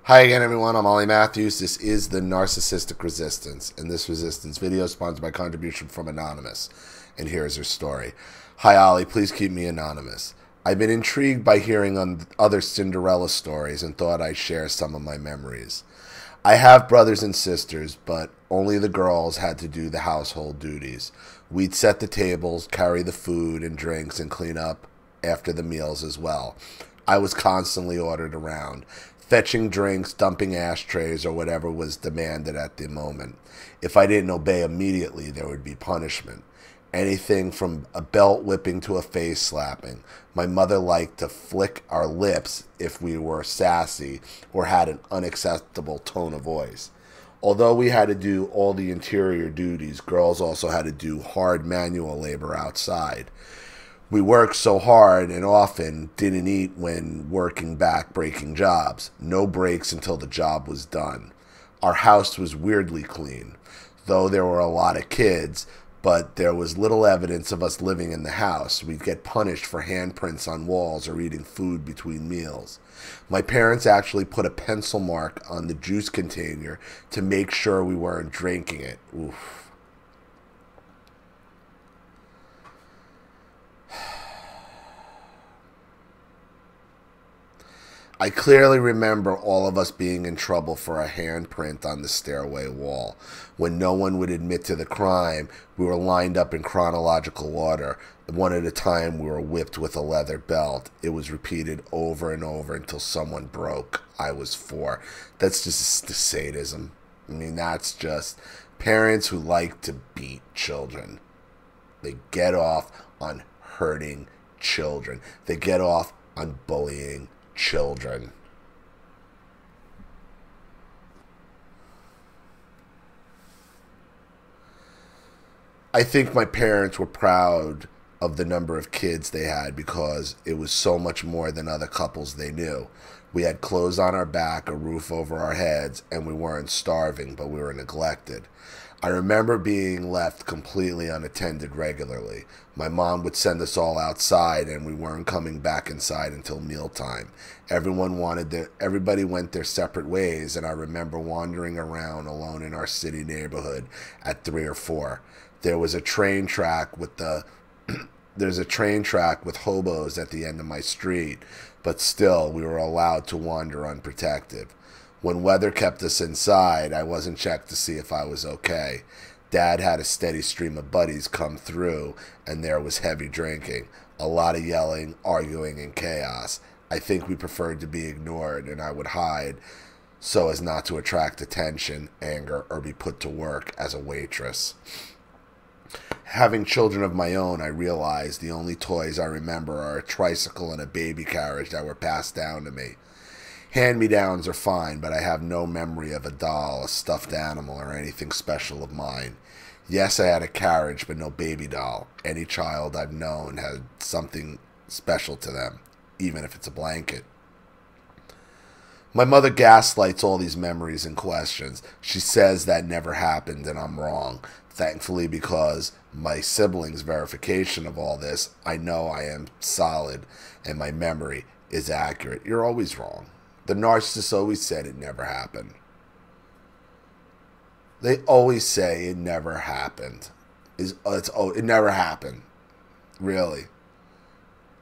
Hi again, everyone. I'm Ollie Matthews. This is the Narcissistic Resistance, and this resistance video is sponsored by contribution from Anonymous. And here's her story. Hi, Ollie. Please keep me anonymous. I've been intrigued by hearing on other Cinderella stories and thought I'd share some of my memories. I have brothers and sisters, but only the girls had to do the household duties. We'd set the tables, carry the food and drinks, and clean up after the meals as well. I was constantly ordered around, fetching drinks, dumping ashtrays, or whatever was demanded at the moment. If I didn't obey immediately, there would be punishment. Anything from a belt whipping to a face slapping. My mother liked to flick our lips if we were sassy or had an unacceptable tone of voice. Although we had to do all the interior duties, girls also had to do hard manual labor outside. We worked so hard and often didn't eat when working back-breaking jobs. No breaks until the job was done. Our house was weirdly clean, though there were a lot of kids, but there was little evidence of us living in the house. We'd get punished for handprints on walls or eating food between meals. My parents actually put a pencil mark on the juice container to make sure we weren't drinking it. Oof. I clearly remember all of us being in trouble for a handprint on the stairway wall. When no one would admit to the crime, we were lined up in chronological order. One at a time, we were whipped with a leather belt. It was repeated over and over until someone broke. I was 4. That's just sadism. I mean, that's just parents who like to beat children. They get off on hurting children. They get off on bullying children. I think my parents were proud of the number of kids they had because it was so much more than other couples they knew. We had clothes on our back, a roof over our heads, and we weren't starving, but we were neglected. I remember being left completely unattended regularly. My mom would send us all outside, and we weren't coming back inside until mealtime. Everybody went their separate ways, and I remember wandering around alone in our city neighborhood at 3 or 4. There was a train track with there's a train track with hobos at the end of my street, but still we were allowed to wander unprotected. When weather kept us inside, I wasn't checked to see if I was okay. Dad had a steady stream of buddies come through, and there was heavy drinking, a lot of yelling, arguing, and chaos. I think we preferred to be ignored, and I would hide so as not to attract attention, anger, or be put to work as a waitress. Having children of my own, I realized the only toys I remember are a tricycle and a baby carriage that were passed down to me. Hand-me-downs are fine, but I have no memory of a doll, a stuffed animal, or anything special of mine. Yes, I had a carriage, but no baby doll. Any child I've known had something special to them, even if it's a blanket. My mother gaslights all these memories and questions. She says that never happened, and I'm wrong. Thankfully, because my siblings' verification of all this, I know I am solid, and my memory is accurate. You're always wrong. The narcissists always said it never happened. They always say it never happened. It never happened. Really.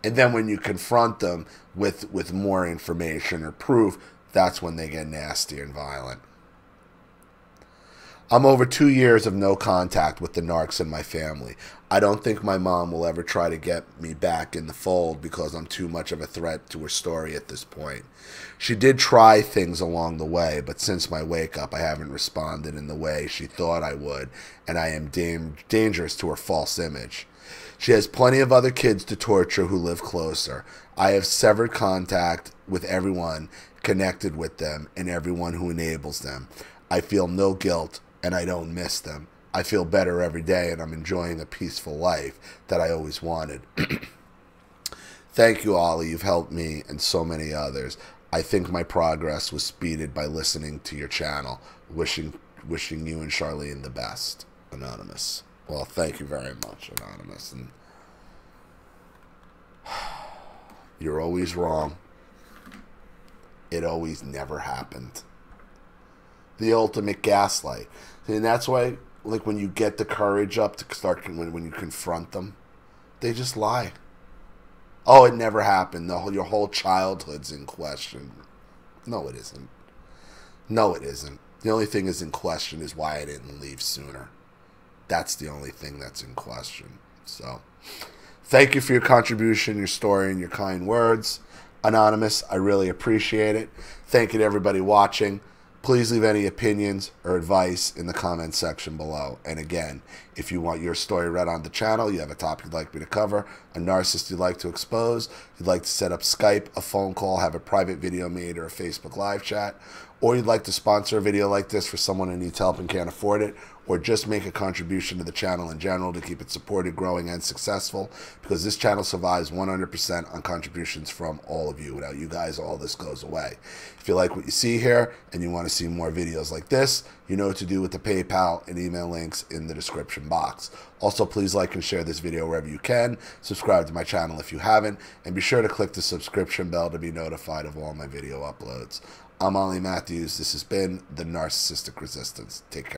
And then when you confront them with more information or proof, that's when they get nasty and violent. I'm over 2 years of no contact with the narcs in my family. I don't think my mom will ever try to get me back in the fold because I'm too much of a threat to her story at this point. She did try things along the way, but since my wake-up, I haven't responded in the way she thought I would, and I am dangerous to her false image. She has plenty of other kids to torture who live closer. I have severed contact with everyone connected with them and everyone who enables them. I feel no guilt, and I don't miss them. I feel better every day, and I'm enjoying a peaceful life that I always wanted. Thank you, Ollie. You've helped me and so many others. I think my progress was speeded by listening to your channel. Wishing you and Charlene the best. Anonymous. Well, thank you very much, Anonymous. And you're always wrong. It always never happened. The ultimate gaslight. And that's why, like, when you get the courage up to start, when you confront them, they just lie. Oh, it never happened. Your whole childhood's in question. No, it isn't. No, it isn't. The only thing is in question is why I didn't leave sooner. That's the only thing that's in question. So, thank you for your contribution, your story, and your kind words. Anonymous, I really appreciate it. Thank you to everybody watching. Please leave any opinions or advice in the comment section below. And again, if you want your story read on the channel, you have a topic you'd like me to cover, a narcissist you'd like to expose, you'd like to set up Skype, a phone call, have a private video made, or a Facebook live chat, or you'd like to sponsor a video like this for someone who needs help and can't afford it, or just make a contribution to the channel in general to keep it supported, growing, and successful, because this channel survives 100% on contributions from all of you. Without you guys, all this goes away. If you like what you see here and you want to see more videos like this, you know what to do with the PayPal and email links in the description box. Also, please like and share this video wherever you can. Subscribe to my channel if you haven't, and be sure to click the subscription bell to be notified of all my video uploads. I'm Ollie Matthews. This has been The Narcissistic Resistance. Take care.